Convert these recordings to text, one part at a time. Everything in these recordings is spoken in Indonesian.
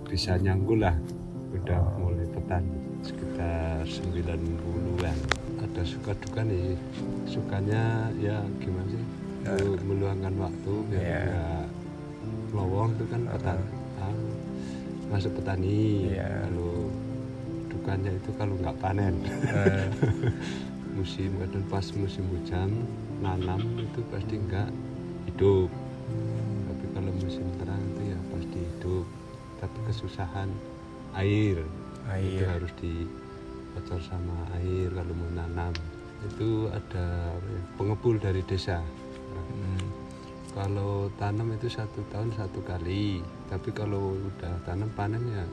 bisa nyanggul lah, udah mulai petani sekitar 90-an. Ada suka duka nih, sukanya ya gimana sih, meluangkan waktu biar nggak lowong itu kan petani, masuk petani. Kalau dukanya itu kalau nggak panen. Kadang pas musim hujan nanam itu pasti nggak hidup, tapi kalau musim terang itu ya pasti hidup. Tapi kesusahan air. Itu harus dibocor sama air kalau mau nanam. Itu ada pengepul dari desa. Kalau tanam itu 1 tahun 1 kali, tapi kalau udah tanam panen ya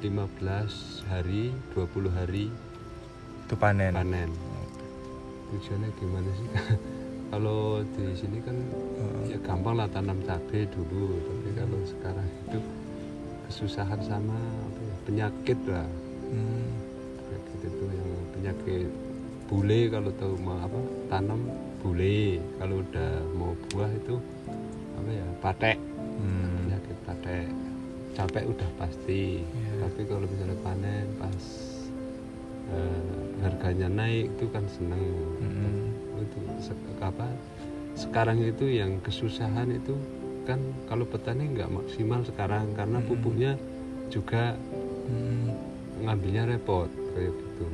15 hari 20 hari itu panen. Tujuannya gimana sih? Kalau di sini kan ya gampang lah tanam cabai dulu, tapi kalau sekarang itu kesusahan sama penyakit lah. Penyakit itu yang penyakit bule, kalau tahu mau tanam bule, kalau udah mau buah itu patek. Penyakit patek. Capek udah pasti. Tapi kalau misalnya panen pas harganya naik itu kan seneng. Itu sekarang itu yang kesusahan itu kan kalau petani nggak maksimal sekarang karena pupuknya juga ngambilnya repot kayak gitu.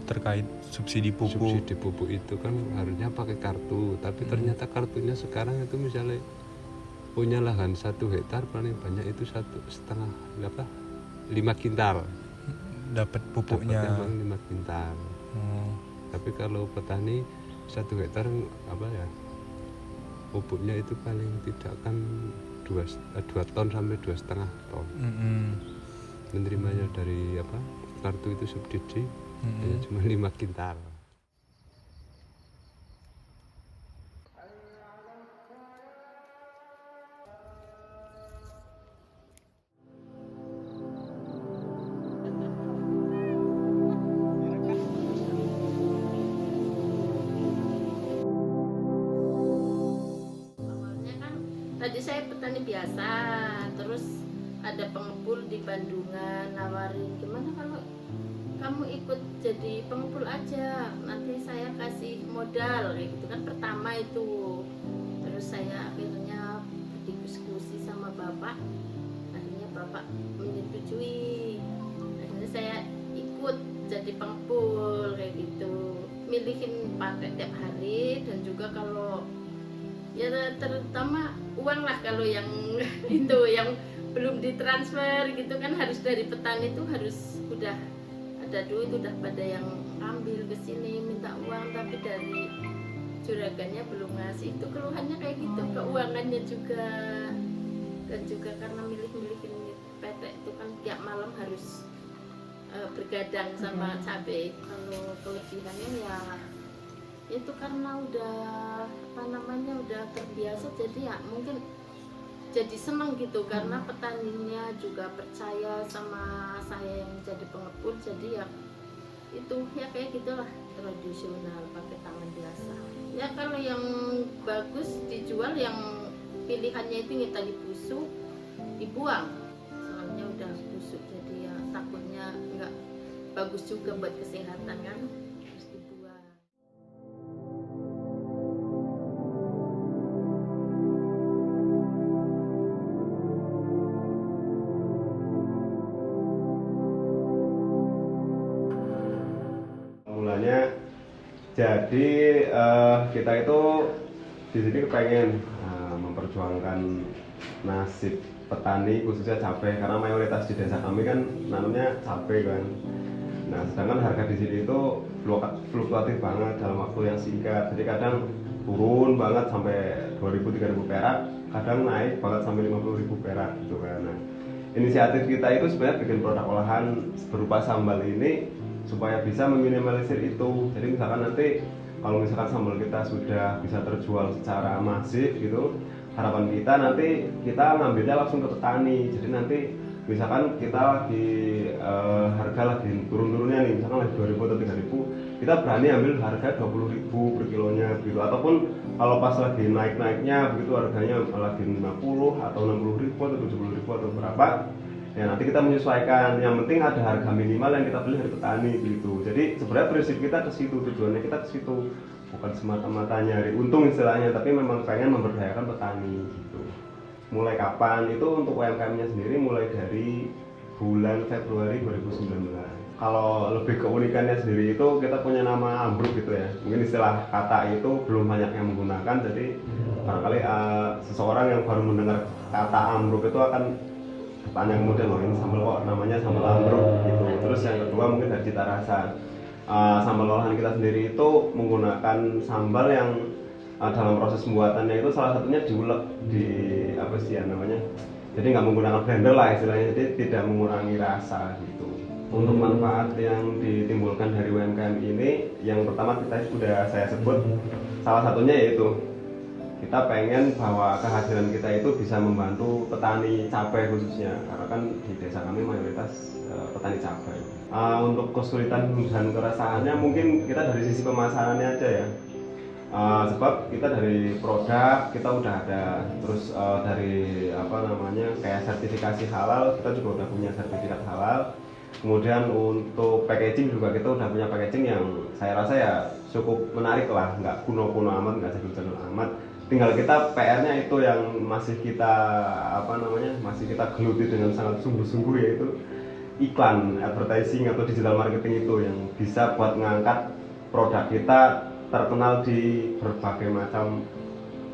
Terkait subsidi pupuk. Subsidi pupuk itu kan harusnya pakai kartu, tapi ternyata kartunya sekarang itu misalnya punya lahan 1 hektar paling banyak itu 5 kintal. Dapat pupuknya 5 kintal. Tapi kalau petani 1 hektar pupuknya itu paling tidak kan 2 ton sampai 2,5 ton. Menerimanya dari kartu itu subsidi cuma 5 kintal. Tadi saya petani biasa, terus ada pengepul di Bandungan nawarin, gimana kalau kamu ikut jadi pengepul aja, nanti saya kasih modal kayak gitu kan, pertama itu. Terus saya akhirnya berdiskusi sama bapak, akhirnya bapak menyetujui, akhirnya saya ikut jadi pengepul kayak gitu, milihin pakai tiap hari. Dan juga kalau ya terutama uang lah, kalau yang itu yang belum ditransfer gitu kan, harus dari petani itu harus udah ada duit, udah pada yang ambil ke sini minta uang, tapi dari juragannya belum ngasih. Itu keluhannya kayak gitu, keuangannya juga. Dan juga karena milihin petek itu kan tiap malam harus bergadang sama cabai. Kalau kelebihannya ya itu karena udah udah terbiasa, jadi ya mungkin jadi seneng gitu, karena petaninya juga percaya sama saya yang jadi pengepul. Jadi ya itu ya kayak gitulah, tradisional pakai tangan biasa. Ya kalau yang bagus dijual, yang pilihannya itu ngitali busuk dibuang, soalnya udah busuk, jadi ya takutnya nggak bagus juga buat kesehatan kan. Jadi kita itu di sini kepengen memperjuangkan nasib petani, khususnya cabai, karena mayoritas di desa kami kan nanamnya cabai kan. Nah, sedangkan harga di sini itu fluktuatif banget dalam waktu yang singkat. Jadi kadang turun banget sampai 2.000-3.000 perak, kadang naik banget sampai 50.000 perak gitu kan. Nah, inisiatif kita itu sebenarnya bikin produk olahan berupa sambal ini supaya bisa meminimalisir itu. Jadi misalkan nanti kalau misalkan sambal kita sudah bisa terjual secara masif gitu, harapan kita nanti kita ngambilnya langsung ke petani. Jadi nanti misalkan kita lagi harga lagi turun-turunnya nih, misalkan lagi 2.000 atau 3.000, kita berani ambil harga 20.000 per kilonya begitu. Ataupun kalau pas lagi naik-naiknya begitu harganya lagi 50 atau 60.000 atau 70.000 atau berapa, ya nanti kita menyesuaikan. Yang penting ada harga minimal yang kita beli dari petani gitu. Jadi sebenarnya prinsip kita ke situ, tujuannya kita ke situ, bukan semata-mata nyari untung istilahnya, tapi memang pengen memberdayakan petani gitu. Mulai kapan? Itu untuk UMKM-nya sendiri mulai dari bulan Februari 2019. Kalau lebih keunikannya sendiri itu kita punya nama ambruk gitu ya. Mungkin istilah kata itu belum banyak yang menggunakan, jadi barangkali seseorang yang baru mendengar kata ambruk itu akan bertanya kemudian, loh ini sambal kok namanya sambal ambruk gitu. Terus yang kedua mungkin dari cita rasa. Sambal olahan kita sendiri itu menggunakan sambal yang dalam proses pembuatannya itu salah satunya diulek di apa sih ya namanya, jadi nggak menggunakan blender lah istilahnya, jadi tidak mengurangi rasa gitu. Untuk manfaat yang ditimbulkan dari UMKM ini, yang pertama kita sudah saya sebut, salah satunya yaitu kita pengen bahwa kehadiran kita itu bisa membantu petani cabai khususnya, karena kan di desa kami mayoritas petani cabai. Untuk kesulitan dan keresahannya mungkin kita dari sisi pemasarannya aja ya. Sebab kita dari produk kita udah ada, terus dari apa namanya kayak sertifikasi halal, kita juga udah punya sertifikat halal. Kemudian untuk packaging juga kita udah punya packaging yang saya rasa ya cukup menarik lah, nggak kuno-kuno amat, nggak jadul-jadul amat. Tinggal kita PR-nya itu yang masih kita apa namanya masih kita geluti dengan sangat sungguh-sungguh, yaitu iklan, advertising atau digital marketing itu yang bisa buat ngangkat produk kita terkenal di berbagai macam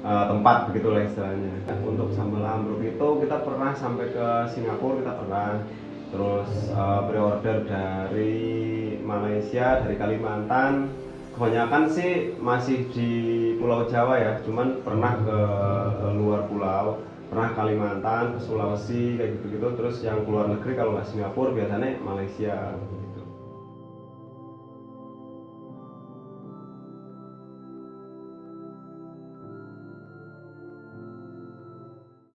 tempat begitulah istilahnya. Untuk sambal ambruk itu kita pernah sampai ke Singapura, kita pernah, terus pre-order dari Malaysia, dari Kalimantan. Kebanyakan sih masih di Pulau Jawa ya, cuman pernah ke luar pulau, pernah Kalimantan, ke Sulawesi kayak gitu-gitu. Terus yang keluar negeri kalau nggak Singapura biasanya Malaysia.